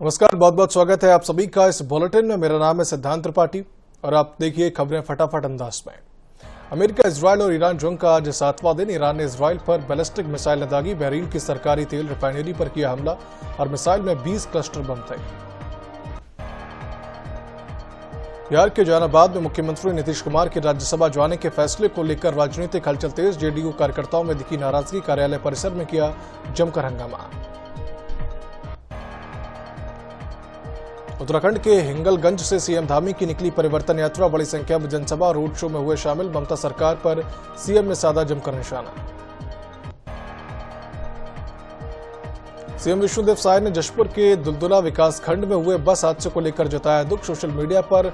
नमस्कार, बहुत बहुत स्वागत है आप सभी का इस बुलेटिन में। मेरा नाम है सिद्धांत त्रिपाठी और आप देखिए खबरें फटाफट अंदाज में। अमेरिका, इजराइल और ईरान जंग का आज 7वां दिन। ईरान ने इजराइल पर बैलिस्टिक मिसाइल ने दागी। बहरीन की सरकारी तेल रिफाइनरी पर किया हमला और मिसाइल में 20 क्लस्टर बम थे। बिहार के जहानाबाद में मुख्यमंत्री नीतीश कुमार के राज्यसभा जाने के फैसले को लेकर राजनीतिक हलचल तेज। जेडीयू कार्यकर्ताओं में दिखी नाराजगी। कार्यालय परिसर में किया जमकर हंगामा। उत्तराखंड के हिंगलगंज से सीएम धामी की निकली परिवर्तन यात्रा। बड़ी संख्या में जनसभा रोड शो में हुए शामिल। ममता सरकार पर सीएम ने साधा जमकर निशाना। सीएम विष्णुदेव साय ने जशपुर के दुलदुला विकासखंड में हुए बस हादसे को लेकर जताया दुख। सोशल मीडिया पर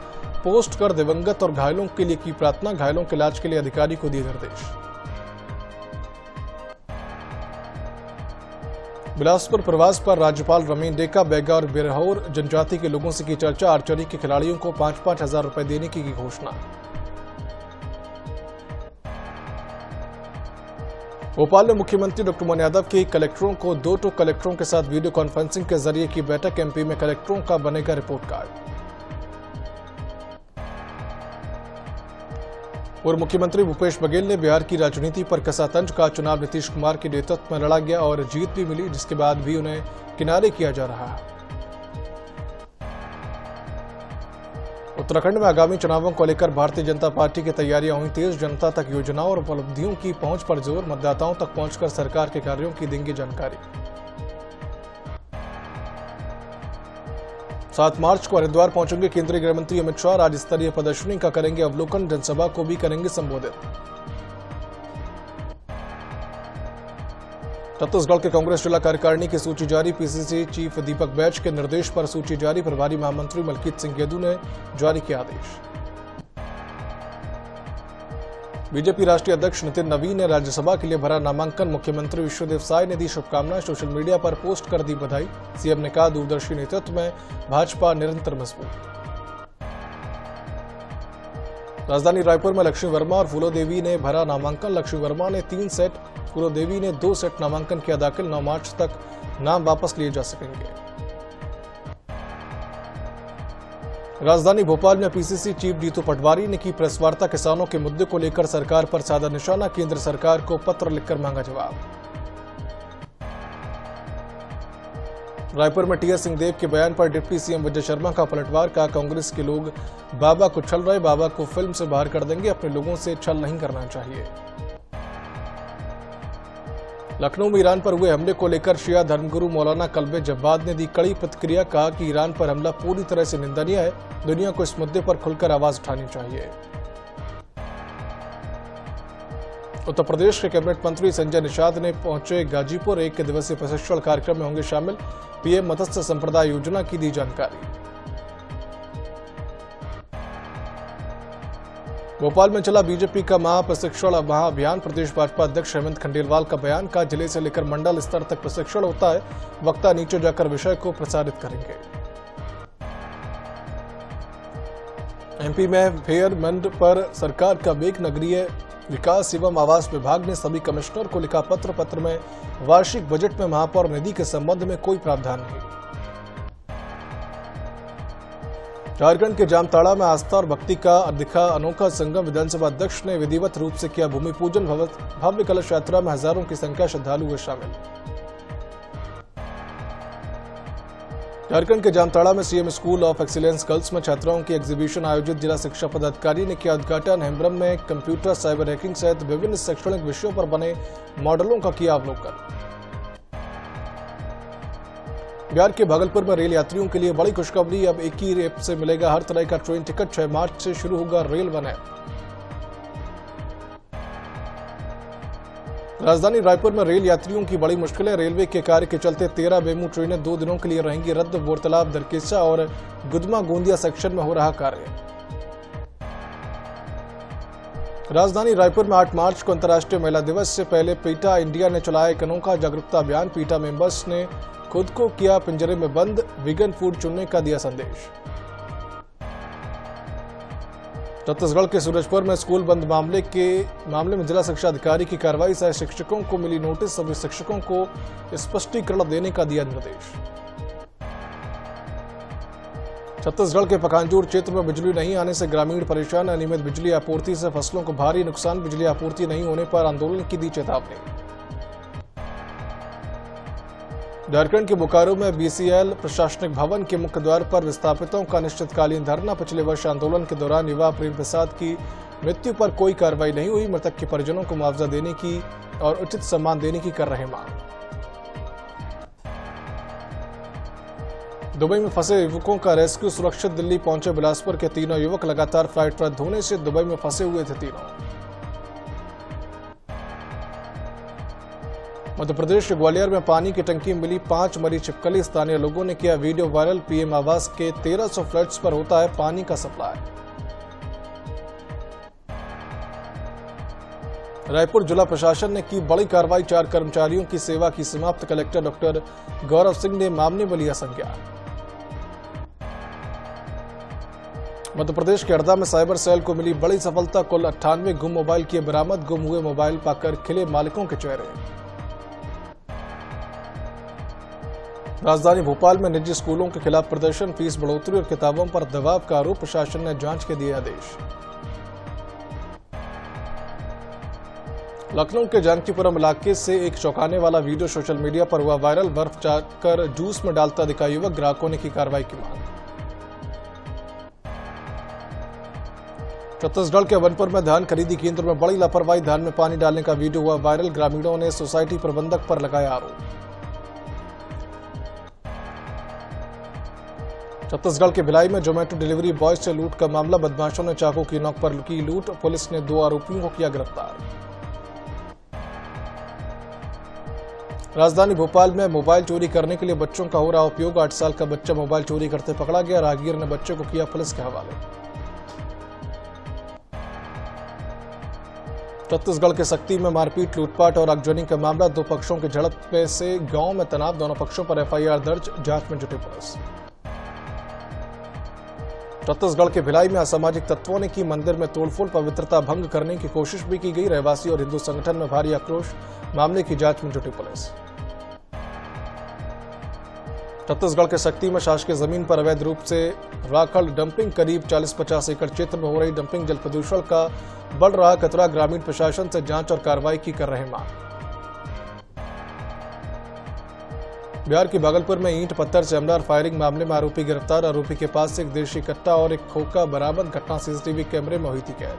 पोस्ट कर दिवंगत और घायलों के लिए की प्रार्थना। घायलों के इलाज के लिए अधिकारी को दिए निर्देश। बिलासपुर प्रवास पर राज्यपाल रमीन डेका बैगा और बिरहोर जनजाति के लोगों से की चर्चा। आर्चरी के खिलाड़ियों को 5-5 हजार रुपए देने की घोषणा। भोपाल में मुख्यमंत्री डॉक्टर मोहन यादव के कलेक्टरों को 2 कलेक्टरों के साथ वीडियो कॉन्फ्रेंसिंग के जरिए की बैठक। एमपी में कलेक्टरों का बनेगा रिपोर्ट कार्ड। पूर्व मुख्यमंत्री भूपेश बघेल ने बिहार की राजनीति पर कसा तंज। का चुनाव नीतीश कुमार के नेतृत्व में लड़ा गया और जीत भी मिली, जिसके बाद भी उन्हें किनारे किया जा रहा है। उत्तराखंड में आगामी चुनावों को लेकर भारतीय जनता पार्टी की तैयारियां हुई तेज। जनता तक योजनाओं और उपलब्धियों की पहुंच पर जोर। मतदाताओं तक पहुंचकर सरकार के कार्यों की देंगे जानकारी। 7 मार्च को हरिद्वार पहुंचेंगे केंद्रीय गृह मंत्री अमित शाह। राज्य स्तरीय प्रदर्शनी का करेंगे अवलोकन। जनसभा को भी करेंगे संबोधित। छत्तीसगढ़ के कांग्रेस जिला कार्यकारिणी की सूची जारी। पीसीसी चीफ दीपक बैज के निर्देश पर सूची जारी। प्रभारी महामंत्री मलकीत सिंह येदू ने जारी किया आदेश। बीजेपी राष्ट्रीय अध्यक्ष नितिन नवीन ने राज्यसभा के लिए भरा नामांकन। मुख्यमंत्री विष्णुदेव साय ने दी शुभकामनाएं। सोशल मीडिया पर पोस्ट कर दी बधाई। सीएम ने कहा दूरदर्शी नेतृत्व में भाजपा निरंतर मजबूत। राजधानी रायपुर में लक्ष्मी वर्मा और फूलो देवी ने भरा नामांकन। लक्ष्मी वर्मा ने 3 सेट, फूलो देवी ने 2 सेट नामांकन किया दाखिल। 9 मार्च तक नाम वापस लिए जा सकेंगे। राजधानी भोपाल में पीसीसी चीफ जीतू पटवारी ने की प्रेस वार्ता। किसानों के मुद्दे को लेकर सरकार पर साधा निशाना। केंद्र सरकार को पत्र लिखकर मांगा जवाब। रायपुर में टीएस सिंहदेव के बयान पर डिप्टी सीएम विजय शर्मा का पलटवार। का कांग्रेस के लोग बाबा को छल रहे, बाबा को फिल्म से बाहर कर देंगे। अपने लोगों से छल नहीं करना चाहिए। लखनऊ में ईरान पर हुए हमले को लेकर शिया धर्मगुरु मौलाना कल्बे जब्बाद ने दी कड़ी प्रतिक्रिया। कहा कि ईरान पर हमला पूरी तरह से निंदनीय है। दुनिया को इस मुद्दे पर खुलकर आवाज उठानी चाहिए। उत्तर प्रदेश के कैबिनेट मंत्री संजय निषाद ने पहुंचे गाजीपुर। 1 दिवसीय प्रशिक्षण कार्यक्रम में होंगे शामिल। पीएम मत्स्य संपदा योजना की दी जानकारी। भोपाल में चला बीजेपी का महाप्रशिक्षण महाअभियान। प्रदेश भाजपा अध्यक्ष हेमंत खंडेलवाल का बयान। का जिले से लेकर मंडल स्तर तक प्रशिक्षण होता है। वक्ता नीचे जाकर विषय को प्रसारित करेंगे। एमपी में फेयर मंड पर सरकार का बेग। नगरीय विकास एवं आवास विभाग ने सभी कमिश्नर को लिखा पत्र। पत्र में वार्षिक बजट में महापौर निधि के संबंध में कोई प्रावधान नहीं। झारखंड के जामताड़ा में आस्था और भक्ति का दिखा अनोखा संगम। विधानसभा अध्यक्ष ने विधिवत रूप से किया भूमि पूजन। भव्य कलश यात्रा में हजारों की संख्या श्रद्धालु हुए शामिल। झारखंड के जामताड़ा में CM school of excellence girls में छात्राओं की एग्जीबिशन आयोजित। जिला शिक्षा पदाधिकारी ने किया उद्घाटन। हेम्ब्रम में कंप्यूटर, साइबर हैकिंग सहित विभिन्न शैक्षणिक विषयों पर बने मॉडलों का किया अवलोकन। बिहार के भागलपुर में रेल यात्रियों के लिए बड़ी खुशखबरी। अब एक ही ऐप से मिलेगा हर तरह का ट्रेन टिकट। 6 मार्च से शुरू होगा रेल वन ऐप। राजधानी रायपुर में रेल यात्रियों की बड़ी मुश्किलें। रेलवे के कार्य के चलते 13 मेमू ट्रेनें 2 दिनों के लिए रहेंगी रद्द। बोरतलाब, दरकेसा और गुदमा गोंदिया सेक्शन में हो रहा कार्य। राजधानी रायपुर में 8 मार्च को अंतर्राष्ट्रीय महिला दिवस से पहले पीटा इंडिया ने चलाया एक अनोखा जागरूकता अभियान। पीटा मेंबर्स ने खुद को किया पिंजरे में बंद। वीगन फूड चुनने का दिया संदेश। छत्तीसगढ़ के सूरजपुर में स्कूल बंद मामले में जिला शिक्षा अधिकारी की कार्रवाई से शिक्षकों को मिली नोटिस। सभी शिक्षकों को स्पष्टीकरण देने का दिया निर्देश। छत्तीसगढ़ के पखांजूर क्षेत्र में बिजली नहीं आने से ग्रामीण परेशान। अनियमित बिजली आपूर्ति से फसलों को भारी नुकसान। बिजली आपूर्ति नहीं होने पर आंदोलन की दी चेतावनी। झारखंड के बोकारो में बीसीएल प्रशासनिक भवन के मुख्य द्वार पर विस्थापितों का अनिश्चितकालीन धरना। पिछले वर्ष आंदोलन के दौरान युवा प्रेम प्रसाद की मृत्यु पर कोई कार्रवाई नहीं हुई। मृतक के परिजनों को मुआवजा देने की और उचित सम्मान देने की कर रहे मांग। दुबई में फंसे युवकों का रेस्क्यू। सुरक्षित दिल्ली पहुंचे बिलासपुर के तीनों युवक। लगातार फ्लाइट रद्द होने से दुबई में फंसे हुए थे तीनों। मध्य प्रदेश के ग्वालियर में पानी की टंकी मिली 5 मरी छिपकली। स्थानीय लोगों ने किया वीडियो वायरल। पीएम आवास के 1300 फ्लैट्स पर होता है पानी का सप्लाई। रायपुर जिला प्रशासन ने की बड़ी कार्रवाई। 4 कर्मचारियों की सेवा की समाप्त। कलेक्टर डॉक्टर गौरव सिंह ने मामले में लिया संज्ञान। मध्य प्रदेश के हरदा में साइबर सेल को मिली बड़ी सफलता। कुल 98 गुम मोबाइल किए बरामद। गुम हुए मोबाइल पाकर खिले मालिकों के चेहरे। राजधानी भोपाल में निजी स्कूलों के खिलाफ प्रदर्शन। फीस बढ़ोतरी और किताबों पर दबाव का आरोप। प्रशासन ने जांच के दिए आदेश। लखनऊ के जानकीपुरम इलाके से एक चौंकाने वाला वीडियो सोशल मीडिया पर हुआ वायरल। बर्फ चाकर जूस में डालता दिखा युवक। ग्राहकों ने की कार्रवाई की मांग। छत्तीसगढ़ के वनपुर में धान खरीदी केंद्र में बड़ी लापरवाही। धान में पानी डालने का वीडियो हुआ वायरल। ग्रामीणों ने सोसाइटी प्रबंधक पर लगाया आरोप। छत्तीसगढ़ के भिलाई में जोमेटो डिलीवरी बॉय से लूट का मामला। बदमाशों ने चाकू की नोक पर की लूट। पुलिस ने 2 आरोपियों को किया गिरफ्तार। राजधानी भोपाल में मोबाइल चोरी करने के लिए बच्चों का हो रहा उपयोग। 8 साल का बच्चा मोबाइल चोरी करते पकड़ा गया। राहगीर ने बच्चे को किया पुलिस के हवाले। छत्तीसगढ़ के सक्ती में मारपीट, लूटपाट और आगजनी का मामला। 2 पक्षों की झड़प से गांव में तनाव। दोनों पक्षों पर एफआईआर दर्ज। जांच में जुटी पुलिस। छत्तीसगढ़ के भिलाई में असामाजिक तत्वों ने की मंदिर में तोड़फोड़। पवित्रता भंग करने की कोशिश भी की गई। रहवासी और हिंदू संगठन में भारी आक्रोश। मामले की जांच में जुटी पुलिस। छत्तीसगढ़ के सक्ती में शासकीय जमीन पर अवैध रूप से राखड़ डंपिंग। करीब 40-50 एकड़ क्षेत्र में हो रही डंपिंग। जल प्रदूषण का बढ़ रहा खतरा। ग्रामीण प्रशासन से जांच और कार्रवाई की कर रहे मांग। बिहार के भागलपुर में ईंट पत्थर से हमलावर फायरिंग मामले में आरोपी गिरफ्तार। आरोपी के पास से एक देशी कट्टा और एक खोखा बरामद। घटना सीसीटीवी कैमरे में हुई थी कैद।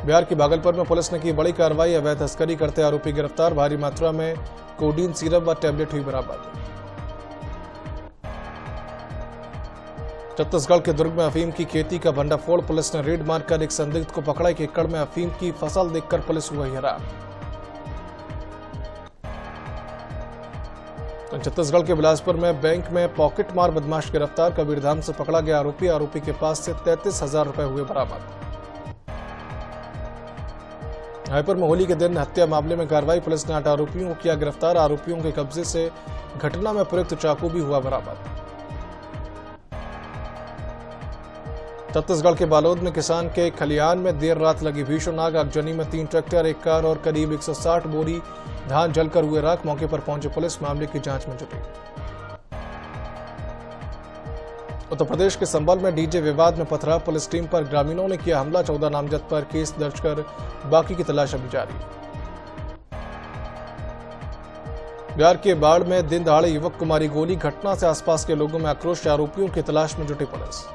बिहार के भागलपुर में पुलिस ने की बड़ी कार्रवाई। अवैध तस्करी करते आरोपी गिरफ्तार। भारी मात्रा में कोडीन सीरप व टैबलेट हुई बरामद। छत्तीसगढ़ के दुर्ग में अफीम की खेती का भंडाफोड़। पुलिस ने रेड मारकर एक संदिग्ध को पकड़ा। 1 एकड़ में अफीम की फसल देखकर पुलिस हुई हैरान। छत्तीसगढ़ के बिलासपुर में बैंक में पॉकेट मार बदमाश गिरफ्तार। कबीरधाम से पकड़ा गया आरोपी। आरोपी के पास से 33,000 रुपए हुए बरामद। रायपुर में होली के दिन हत्या मामले में कार्रवाई। पुलिस ने 8 आरोपियों को किया गिरफ्तार। आरोपियों के कब्जे से घटना में प्रयुक्त चाकू भी हुआ बरामद। छत्तीसगढ़ के बालोद में किसान के खलिहान में देर रात लगी भीषण आग। आगजनी में 3 ट्रैक्टर, 1 कार और करीब 160 बोरी धान जलकर हुए राख। मौके पर पहुंचे पुलिस मामले की जांच में जुटी। उत्तर प्रदेश के संभल में डीजे विवाद में पथराव। पुलिस टीम पर ग्रामीणों ने किया हमला। 14 नामजद पर केस दर्ज कर बाकी की तलाश अभी जारी। बिहार के बाढ़ में दिन दहाड़े युवक को मारी गोली। घटना से आसपास के लोगों में आक्रोश। आरोपियों की तलाश में जुटी पुलिस।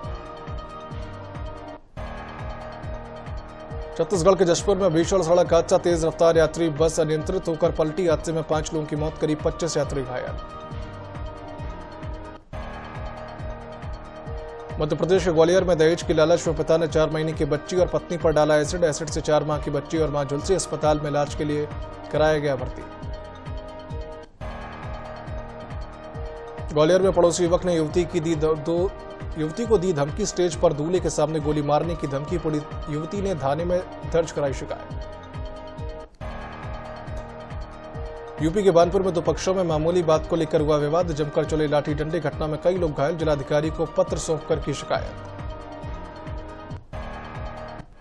छत्तीसगढ़ के जशपुर में भीषण सड़क हादसा। तेज रफ्तार यात्री बस अनियंत्रित होकर पलटी। हादसे में 5 लोगों की मौत। करीब 25 यात्री घायल। मध्य प्रदेश के ग्वालियर में दहेज की लालच में पिता ने 4 महीने की बच्ची और पत्नी पर डाला एसिड। एसिड से 4 माह की बच्ची और मां झुलसी। अस्पताल में इलाज के लिए कराया गया भर्ती। ग्वालियर में पड़ोसी युवक ने युवती को दी धमकी। स्टेज पर दूल्हे के सामने गोली मारने की धमकी। पड़ी युवती ने थाने में दर्ज कराई शिकायत। यूपी के बानपुर में दो पक्षों में मामूली बात को लेकर हुआ विवाद, जमकर चले लाठी डंडे, घटना में कई लोग घायल, जिलाधिकारी को पत्र सौंपकर की शिकायत।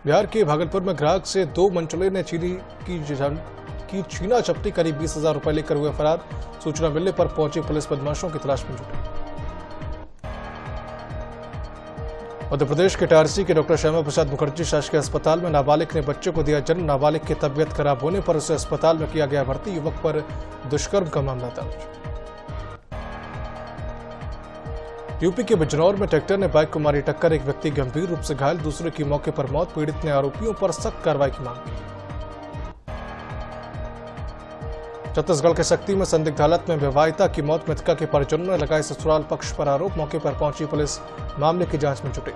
बिहार के भागलपुर में ग्राहक से दो मनचले ने की छीना झपटी, करीब 20,000 रुपए लेकर हुए फरार। सूचना मिलने पर पहुंची पुलिस बदमाशों की तलाश में जुटी। मध्य प्रदेश के इटारसी के डॉक्टर श्यामा प्रसाद मुखर्जी शासकीय अस्पताल में नाबालिग ने बच्चे को दिया जन्म, नाबालिग की तबीयत खराब होने पर उसे अस्पताल में किया गया भर्ती, युवक पर दुष्कर्म का मामला दर्ज। यूपी के बिजनौर में ट्रैक्टर ने बाइक को मारी टक्कर, एक व्यक्ति गंभीर रूप से घायल, दूसरे की मौके पर मौत। पीड़ित ने आरोपियों पर सख्त कार्रवाई की मांग की। छत्तीसगढ़ के सक्ती में संदिग्ध हालत में विवाहिता की मौत, मृतका के परिजनों ने लगाए ससुराल पक्ष पर आरोप, मौके पर पहुंची पुलिस मामले की जांच में जुटी।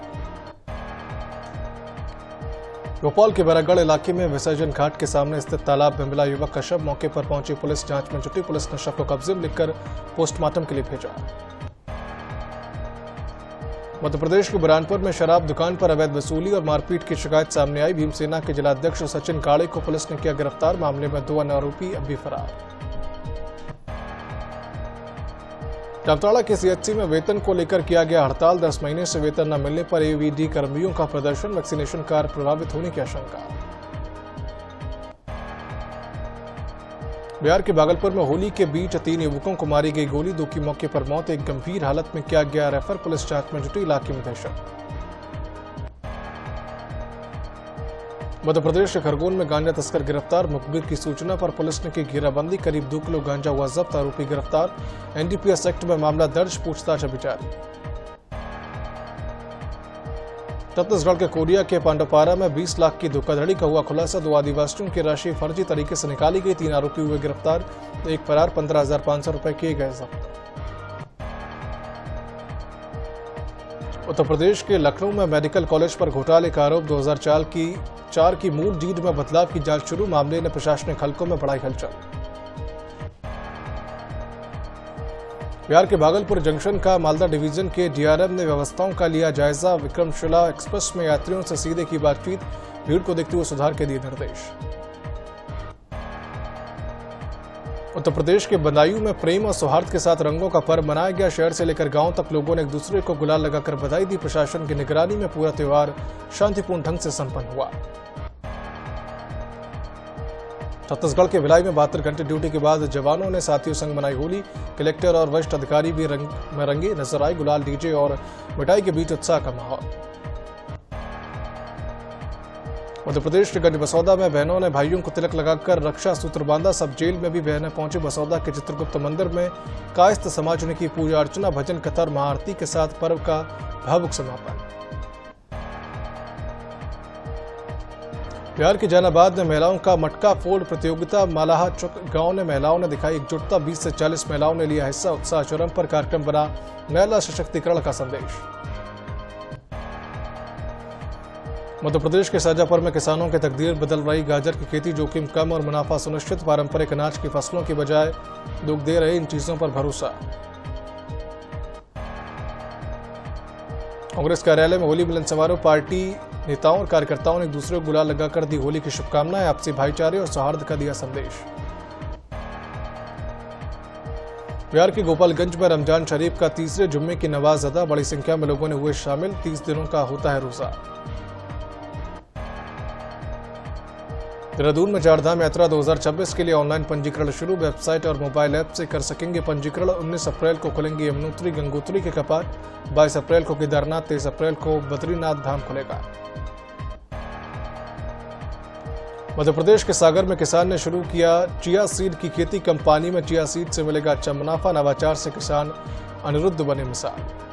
भोपाल के बैरागढ़ इलाके में विसर्जन घाट के सामने स्थित तालाब में मिला युवक का शव, मौके पर पहुंची पुलिस जांच में जुटी। पुलिस ने शव को कब्जे में लेकर पोस्टमार्टम के लिए भेजा। मध्य प्रदेश के बुरहानपुर में शराब दुकान पर अवैध वसूली और मारपीट की शिकायत सामने आई। भीमसेना के जिलाध्यक्ष सचिन काड़े को पुलिस ने किया गिरफ्तार, मामले में 2 अन्य आरोपी अब भी फरार। जामताड़ा के सीएचसी में वेतन को लेकर किया गया हड़ताल, 10 महीने से वेतन न मिलने पर एवीडी कर्मियों का प्रदर्शन, वैक्सीनेशन कार्य प्रभावित होने की आशंका। बिहार के भागलपुर में होली के बीच 3 युवकों को मारी गई गोली, 2 की मौके पर मौत, एक गंभीर हालत में किया गया रेफर। पुलिस जांच में जुटी, इलाके में दहशत। मध्य प्रदेश के खरगोन में गांजा तस्कर गिरफ्तार, मुखबिर की सूचना पर पुलिस ने की घेराबंदी, करीब 2 किलो गांजा हुआ जब्त, आरोपी गिरफ्तार। एनडीपीएस एक्ट में मामला दर्ज, पूछताछ अभी जारी। छत्तीसगढ़ के कोरिया के पांडवपारा में 20 लाख की धोखाधड़ी का हुआ खुलासा, 2 आदिवासियों की राशि फर्जी तरीके से निकाली गई, 3 आरोपी हुए गिरफ्तार, एक फरार, 15,500 रुपए किए गए जब्त। उत्तर प्रदेश के लखनऊ में मेडिकल कॉलेज पर घोटाले का आरोप, 2004 की मूल डीड में बदलाव की जांच शुरू, मामले ने प्रशासनिक हलकों में बढ़ाई हलचल। बिहार के भागलपुर जंक्शन का मालदा डिवीजन के डीआरएम ने व्यवस्थाओं का लिया जायजा, विक्रमशिला एक्सप्रेस में यात्रियों से सीधे की बातचीत, भीड़ को देखते हुए सुधार के दिए निर्देश। उत्तर प्रदेश के बदायूं में प्रेम और सौहार्द के साथ रंगों का पर्व मनाया गया, शहर से लेकर गांव तक लोगों ने एक दूसरे को गुलाल लगाकर बधाई दी, प्रशासन की निगरानी में पूरा त्योहार शांतिपूर्ण ढंग से संपन्न हुआ। छत्तीसगढ़ के भिलाई में 72 घंटे ड्यूटी के बाद जवानों ने साथियों संग मनाई होली, कलेक्टर और वरिष्ठ अधिकारी भी रंगे नजर आए, गुलाल, डीजे और मिठाई के बीच उत्साह का माहौल। मध्य प्रदेश के गंज बसौदा में बहनों ने भाइयों को तिलक लगाकर रक्षा सूत्र बांधा, सब जेल में भी बहनें पहुंची। बसौदा के चित्रगुप्त मंदिर में कायस्थ समाज ने की पूजा अर्चना, भजन, कतर, महाआरती के साथ पर्व का भावुक समापन। बिहार के जहानाबाद में महिलाओं का मटका फोड़ प्रतियोगिता, मालाहा चुक गांव ने महिलाओं ने दिखाई एकजुटता, 20 से 40 महिलाओं ने लिया हिस्सा, उत्साह चरम पर, कार्यक्रम बना महिला सशक्तिकरण का संदेश। मध्य प्रदेश के शाजापुर में किसानों की तकदीर बदल रही, गाजर की खेती, जोखिम कम और मुनाफा सुनिश्चित, पारंपरिक अनाज की फसलों की बजाय लोग दे रहे इन चीजों पर भरोसा। कांग्रेस कार्यालय में होली मिलन समारोह, पार्टी नेताओं और कार्यकर्ताओं ने एक दूसरे को गुलाल लगाकर दी होली की शुभकामनाएं, आपसी भाईचारे और सौहार्द का दिया संदेश। बिहार के गोपालगंज में रमजान शरीफ का तीसरे जुम्मे की नमाज अदा, बड़ी संख्या में लोगों ने हुए शामिल, 30 दिनों का होता है रोजा। देहरादून में चारधाम यात्रा 2026 के लिए ऑनलाइन पंजीकरण शुरू, वेबसाइट और मोबाइल ऐप से कर सकेंगे पंजीकरण। 19 अप्रैल को खुलेंगे यमुनोत्री गंगोत्री के कपाट, 22 अप्रैल को केदारनाथ, 23 अप्रैल को बद्रीनाथ धाम खुलेगा। मध्य प्रदेश के सागर में किसान ने शुरू किया चिया सीड की खेती, कम पानी में चिया सीड से मिलेगा अच्छा मुनाफा, नवाचार से किसान अनिरुद्ध बने मिसाल।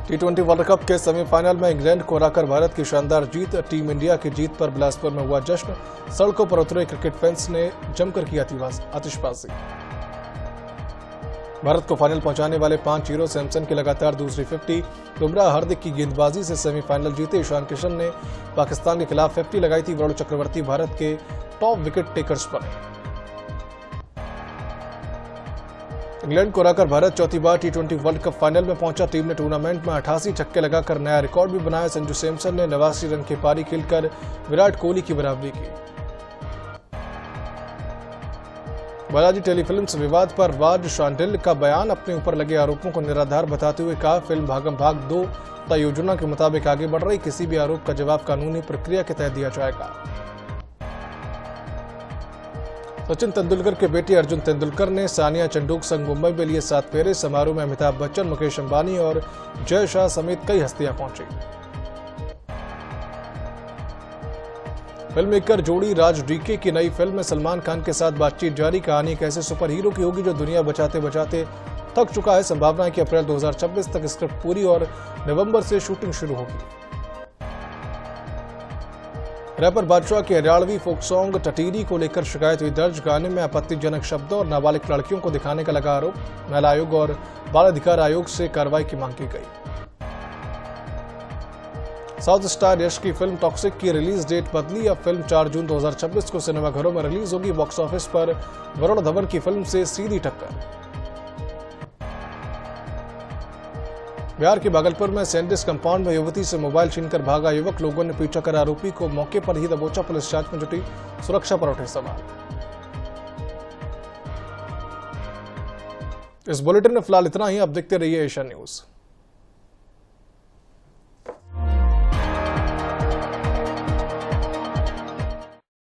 T20 वर्ल्ड कप के सेमीफाइनल में इंग्लैंड को हराकर भारत की शानदार जीत, टीम इंडिया की जीत पर बिलासपुर में हुआ जश्न, सड़कों पर उतरे क्रिकेट फैंस ने जमकर की आतिशबाजी। भारत को फाइनल पहुंचाने वाले 5 हीरो, सैमसन की लगातार दूसरी 50, बुमराह हार्दिक की गेंदबाजी से सेमीफाइनल जीते, ईशान किशन ने पाकिस्तान के खिलाफ 50 लगाई थी, वरुण चक्रवर्ती भारत के टॉप विकेट टेकर्स बने। इंग्लैंड को हराकर भारत चौथी बार T20 वर्ल्ड कप फाइनल में पहुंचा, टीम ने टूर्नामेंट में 88 छक्के लगाकर नया रिकॉर्ड भी बनाया, संजू सैमसन ने 89 रन की पारी खेलकर विराट कोहली की बराबरी की। बालाजी टेलीफिल्म्स विवाद पर राज शांडिल का बयान। अपने ऊपर लगे आरोपों को निराधार बताते हुए कहा, फिल्म भागम भाग 2 तय योजना के मुताबिक आगे बढ़ रही, किसी भी आरोप का जवाब कानूनी प्रक्रिया के तहत दिया जाएगा। सचिन तेंदुलकर के बेटे अर्जुन तेंदुलकर ने सानिया चंडोक संग मुंबई में लिए 7 फेरे। समारोह में अमिताभ बच्चन, मुकेश अंबानी और जय शाह समेत कई हस्तियां पहुंची। फिल्म मेकर जोड़ी राज डीके की नई फिल्म में सलमान खान के साथ बातचीत जारी। कहानी एक ऐसे सुपर हीरो की होगी जो दुनिया बचाते बचाते थक चुका है। संभावना है कि अप्रैल 2026 तक स्क्रिप्ट पूरी और नवंबर से शूटिंग शुरू होगी। रैपर बादशाह के हरियाणवी फोक सॉन्ग टटीरी को लेकर शिकायत हुई दर्ज। गाने में आपत्तिजनक शब्दों और नाबालिग लड़कियों को दिखाने का लगा आरोप। महिला आयोग और बाल अधिकार आयोग से कार्रवाई की मांग की गई। साउथ स्टार यश की फिल्म टॉक्सिक की रिलीज डेट बदली। अब फिल्म 4 जून 2026 को सिनेमाघरों में रिलीज होगी। बॉक्स ऑफिस पर वरुण धवन की फिल्म से सीधी टक्कर। बिहार के भागलपुर में सैंडिस कंपाउंड में युवती से मोबाइल छीनकर भागा युवक। लोगों ने पीछा कर आरोपी को मौके पर ही दबोचा। पुलिस जांच में जुटी, सुरक्षा पर उठे सवाल। इस बुलेटिन में फिलहाल इतना ही। अब देखते रहिए एशियन न्यूज।